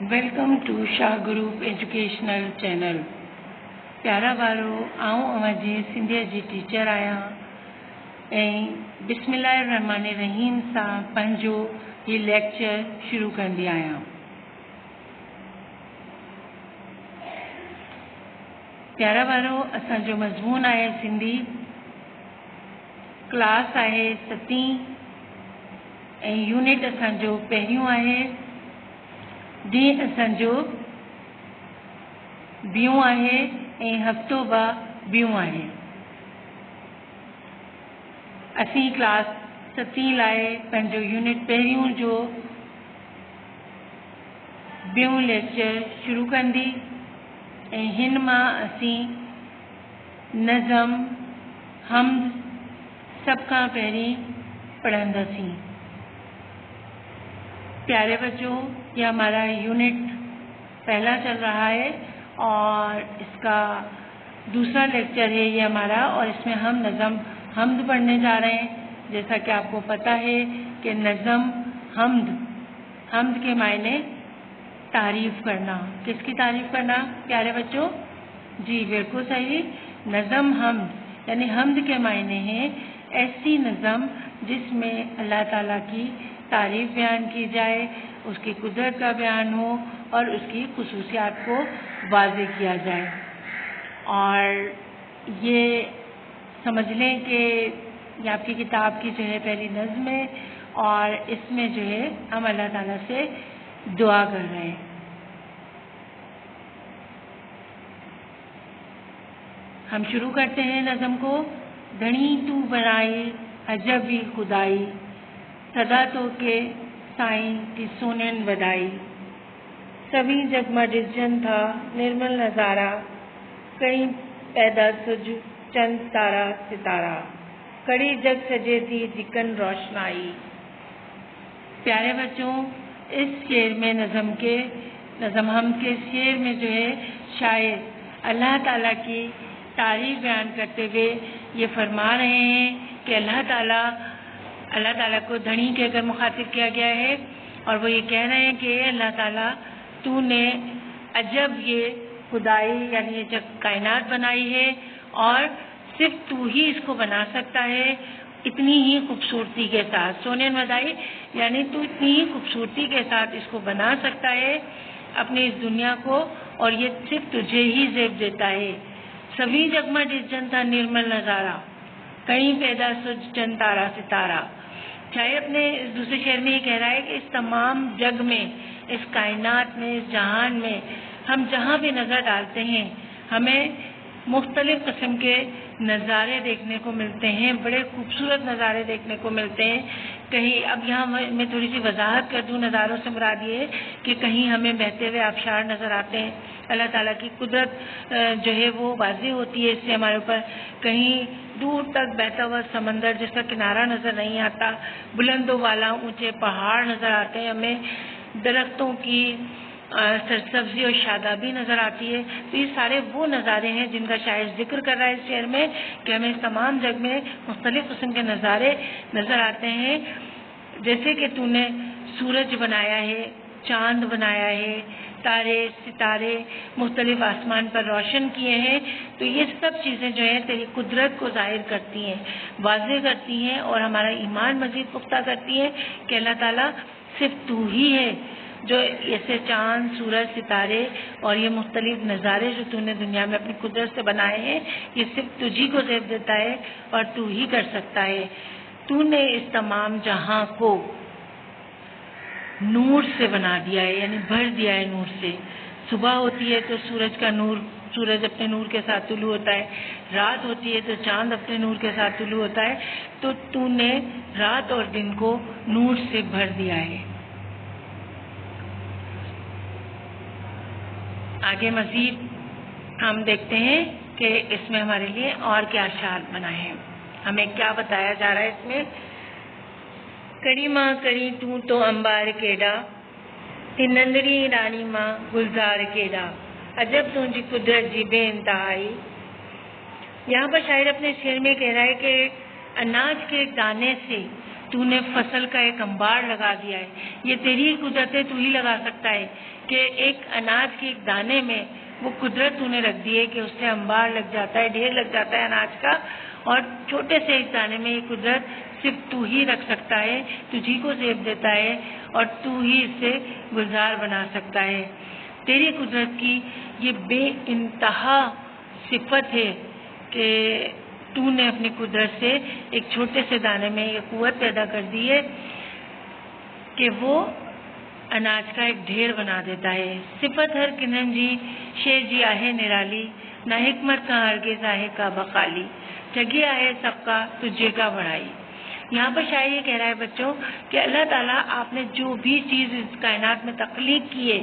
Welcome to Shah group educational channel. प्यारा वारो, आऊं अवांजी सिंधीअ जी टीचर आहियां ऐं बिस्मिल्लाहिर्रहमानिर्रहीम सां पंहिंजो ही लेक्चर शुरू कंदी आहियां। प्यारा वारो, असांजो मज़मून आहे सिंधी, क्लास आहे 7वीं ऐं यूनिट असांजो पहिरियों आहे, ॾींहुं असांजो ॿियों आहे ऐं हफ़्तो ॿियों आहे। असीं क्लास 7वीं लाइ पंहिंजो यूनिट पहिरियों जो ॿियों लेक्चर शुरू कंदी ऐं हिन मां असीं नज़म हम्द सभ खां पहिरीं पढ़ंदासीं। प्यारे बच्चों, ये हमारा यूनिट पहला चल रहा है और इसका दूसरा लेक्चर है ये हमारा, और इसमें हम नज़म हम्द पढ़ने जा रहे हैं। जैसा कि आपको पता है कि नज़म हम्द के मायने तारीफ करना। किसकी तारीफ करना प्यारे बच्चों? जी बिल्कुल सही, नज़म हम्द यानी हम्द के मायने हैं ऐसी नज़म जिसमें अल्लाह ताला की तारीफ बयान की जाए, उसकी कुदरत का बयान हो और उसकी खुसूसियात को वाज़े किया जाए। और ये समझ लें कि ये आपकी किताब की जो है पहली नज़्म है और इसमें जो है हम अल्लाह ताला से दुआ कर रहे हैं। हम शुरू करते हैं नज़म को। धनी तू बनाई अजब ही खुदाई, सदा तो के साईं की सोनन वधाई। सभी जगमा डिजन था निर्मल नज़ारा, कहीं पैदा सुज चंद तारा सितारा, कड़ी जग सजे थी जिकन रोशनाई। प्यारे बच्चों, इस शेर में नज़म हम के शेर में जो है शायर अल्लाह ताला की तारीफ बयान करते हुए ये फरमा रहे हैं कि अल्लाह ताला को धनी कहकर मुखातिब किया गया है और वो ये कह रहे हैं कि अल्लाह ताला तूने अजब ये खुदाई यानी ये जब कायनात बनाई है और सिर्फ तू ही इसको बना सकता है, इतनी ही खूबसूरती के साथ। सोने वधाई यानी तू इतनी ही खूबसूरती के साथ इसको बना सकता है अपनी इस दुनिया को, और ये सिर्फ तुझे ही ज़ेब देता है। सभी जगमा डिजन था निर्मल नज़ारा, कहीं पैदा सुज चंद तारा सितारा। चाहे अपने इस दूसरे शेर में ये कह रहा है कि इस तमाम जग में, इस कायनात में, इस जहान में हम जहाँ भी नज़र डालते हैं हमें मुख्तलिफ किस्म के नज़ारे देखने को मिलते हैं, बड़े खूबसूरत नज़ारे देखने को मिलते हैं। कहीं अब यहाँ मैं थोड़ी सी वजाहत कर दूँ, नज़ारों से मुराद ये कि कहीं हमें बहते हुए आबशार नज़र आते हैं, अल्लाह ताला की कुदरत जो है वो वाज़ेह होती है इससे हमारे ऊपर। कहीं दूर तक बहता हुआ समंदर जिसका किनारा नज़र नहीं आता, बुलंदों वाला ऊंचे पहाड़ नज़र आते हैं, हमें दरख्तों की सरसब्जी और शादाबी नज़र आती है। तो ये सारे वो नज़ारे हैं जिनका शायर जिक्र कर रहा है इस शेर में कि हमें इस तमाम जग में मुख्तलिफ किस्म के नज़ारे नज़र आते हैं। जैसे कि तूने सूरज बनाया है, चांद बनाया है, तारे सितारे मुख्तलिफ आसमान पर रोशन किए हैं, तो ये सब चीज़ें जो हैं तेरी कुदरत को ज़ाहिर करती हैं, वाज़ेह करती हैं और हमारा ईमान मज़ीद पुख्ता करती हैं कि अल्लाह ताला सिर्फ तू ही है जो ऐसे चांद सूरज सितारे और ये मुख्तलिफ नज़ारे जो तूने दुनिया में अपनी कुदरत से बनाए हैं ये सिर्फ तुझी को ज़ेब देता है और तू ही कर सकता है। तूने इस तमाम जहां को नूर से बना दिया है यानी भर दिया है नूर से। सुबह होती है तो सूरज अपने नूर के साथ तुलू होता है, रात होती है तो चांद अपने नूर के साथ तुलू होता है। तो तूने रात और दिन को नूर से भर दिया है। आगे मजीद हम देखते हैं कि इसमें हमारे लिए और क्या अशार बनाए हैं, हमें क्या बताया जा रहा है इसमें। कड़ी माँ करी तू तो अंबार केडा, ती नंदड़ी रानी माँ गुलजार केडा, अजब तुझी कुदरत जी बेइंतहाई। यहाँ पर शायर अपने शेर में कह रहा है कि अनाज के दाने से تو نے فصل کا ایک انبار لگا دیا ہے. یہ تیری قدرت ہے, تو ہی لگا سکتا ہے کہ ایک اناج کے ایک دانے میں وہ قدرت تو نے رکھ دی ہے کہ اس سے انبار لگ جاتا ہے, ڈھیر لگ جاتا ہے اناج کا, اور چھوٹے سے ایک دانے میں یہ قدرت صرف تو ہی رکھ سکتا ہے, تجھی کو زیب دیتا ہے اور تو ہی اس سے گلزار بنا سکتا ہے. تیری قدرت کی یہ بے انتہا صفت ہے کہ تو نے اپنی قدرت سے ایک چھوٹے سے دانے میں یہ قوت پیدا کر دی ہے کہ وہ اناج کا ایک ڈھیر بنا دیتا ہے. صفت ہر کنن جی شیر جی آہے نرالی, نہ حکمت کا ہرگز آہے کا بخالی, جگہ آئے سب کا تجھے کا بڑائی. یہاں پر شاعر یہ کہہ رہا ہے بچوں کہ اللہ تعالیٰ آپ نے جو بھی چیز اس کائنات میں تخلیق کی ہے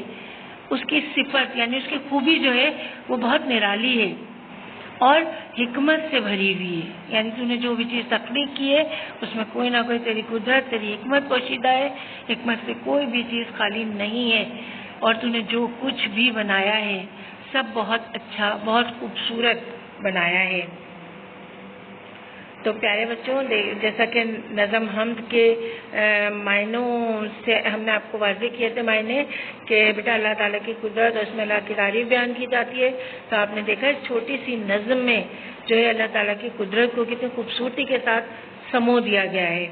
اس کی صفت یعنی اس کی خوبی جو ہے وہ بہت نرالی ہے اور حکمت سے بھری ہوئی ہے. یعنی تو نے جو بھی چیز تخلیق کی ہے اس میں کوئی نہ کوئی تیری قدرت, تیری حکمت پوشیدہ ہے. حکمت سے کوئی بھی چیز خالی نہیں ہے, اور تو نے جو کچھ بھی بنایا ہے سب بہت اچھا, بہت خوبصورت بنایا ہے. تو پیارے بچوں, جیسا کہ نظم حمد کے معنوں سے ہم نے آپ کو واضح کیے تھے معنی کہ بیٹا اللہ تعالیٰ کی قدرت اور اس میں اللہ کی تعریف بیان کی جاتی ہے, تو آپ نے دیکھا اس چھوٹی سی نظم میں جو ہے اللہ تعالیٰ کی قدرت کو کتنی خوبصورتی کے ساتھ سمو دیا گیا ہے.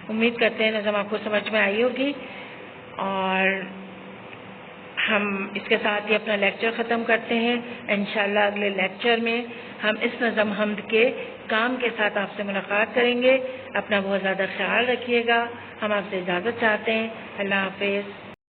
امید کرتے ہیں نظم آپ کو سمجھ میں آئی ہوگی, اور ہم اس کے ساتھ ہی اپنا لیکچر ختم کرتے ہیں. انشاءاللہ اگلے لیکچر میں ہم اس نظم حمد کے کام کے ساتھ آپ سے ملاقات کریں گے. اپنا بہت زیادہ خیال رکھیے گا. ہم آپ سے اجازت چاہتے ہیں. اللہ حافظ.